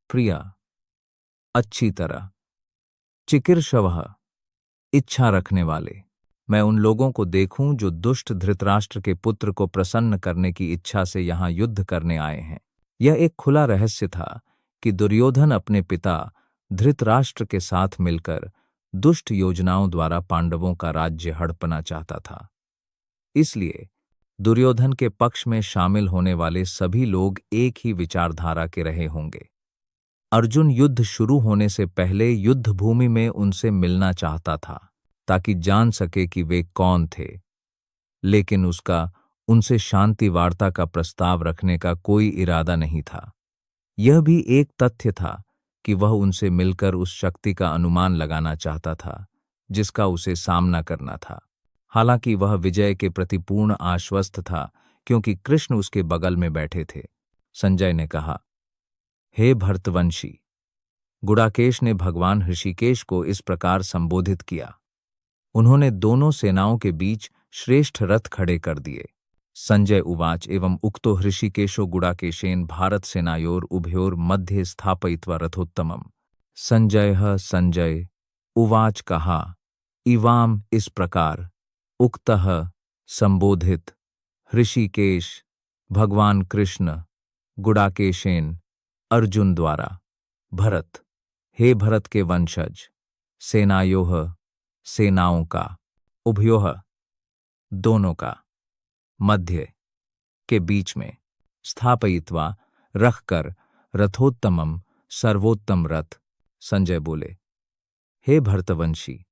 प्रिया, अच्छी तरह, चिकीर्षवः, इच्छा रखने वाले। मैं उन लोगों को देखूं जो दुष्ट धृतराष्ट्र के पुत्र को प्रसन्न करने की इच्छा से यहां युद्ध करने आए हैं। यह एक खुला रहस्य था कि दुर्योधन अपने पिता धृतराष्ट्र के साथ मिलकर दुष्ट योजनाओं द्वारा पांडवों का राज्य हड़पना चाहता था। इसलिए दुर्योधन के पक्ष में शामिल होने वाले सभी लोग एक ही विचारधारा के रहे होंगे। अर्जुन युद्ध शुरू होने से पहले युद्ध भूमि में उनसे मिलना चाहता था ताकि जान सके कि वे कौन थे, लेकिन उसका उनसे शांति वार्ता का प्रस्ताव रखने का कोई इरादा नहीं था। यह भी एक तथ्य था कि वह उनसे मिलकर उस शक्ति का अनुमान लगाना चाहता था जिसका उसे सामना करना था। हालांकि वह विजय के प्रति पूर्ण आश्वस्त था क्योंकि कृष्ण उसके बगल में बैठे थे। संजय ने कहा, हे भरतवंशी। गुडाकेश ने भगवान ऋषिकेश को इस प्रकार संबोधित किया। उन्होंने दोनों सेनाओं के बीच श्रेष्ठ रथ खड़े कर दिए। संजय उवाच एवं उक्तो ऋषिकेशो गुडाकेशेन भारत सेनायोर उभयोर मध्ये स्थापयित्वा रथोत्तमम्। संजयः संजय उवाच कहा, इवाम इस प्रकार उक्तः संबोधित ऋषिकेश भगवान कृष्ण गुडाकेशेन अर्जुन द्वारा। भरत, हे भरत के वंशज, सेनायोः सेनाओं का, उभयोः दोनों का, मध्य के बीच में, स्थापयित्वा रखकर, रथोत्तमम सर्वोत्तम रथ। संजय बोले, हे भरतवंशी।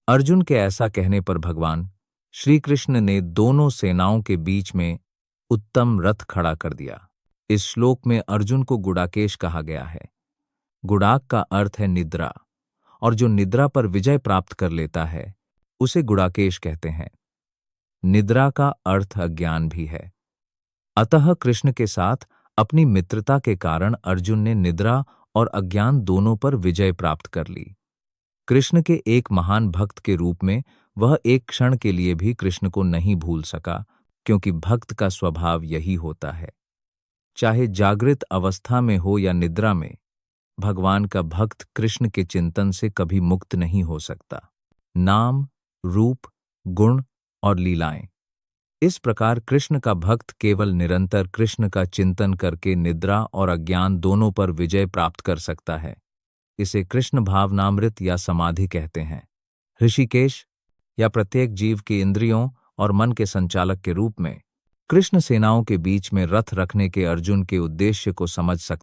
अर्जुन के ऐसा कहने पर भगवान श्री कृष्ण ने दोनों सेनाओं के बीच में उत्तम रथ खड़ा कर दिया। इस श्लोक में अर्जुन को गुडाकेश कहा गया है। गुडाक का अर्थ है निद्रा, और जो निद्रा पर विजय प्राप्त कर लेता है उसे गुडाकेश कहते हैं। निद्रा का अर्थ अज्ञान भी है। अतः कृष्ण के साथ अपनी मित्रता के कारण अर्जुन ने निद्रा और अज्ञान दोनों पर विजय प्राप्त कर ली। कृष्ण के एक महान भक्त के रूप में वह एक क्षण के लिए भी कृष्ण को नहीं भूल सका, क्योंकि भक्त का स्वभाव यही होता है। चाहे जागृत अवस्था में हो या निद्रा में, भगवान का भक्त कृष्ण के चिंतन से कभी मुक्त नहीं हो सकता। नाम, रूप, गुण और लीलाएं। इस प्रकार कृष्ण का भक्त केवल निरंतर कृष्ण का चिंतन करके निद्रा और अज्ञान दोनों पर विजय प्राप्त कर सकता है। इसे कृष्ण भावनामृत या समाधि कहते हैं। ऋषिकेश या प्रत्येक जीव की इंद्रियों और मन के संचालक के रूप में कृष्ण सेनाओं के बीच में रथ रखने के अर्जुन के उद्देश्य को समझ सकते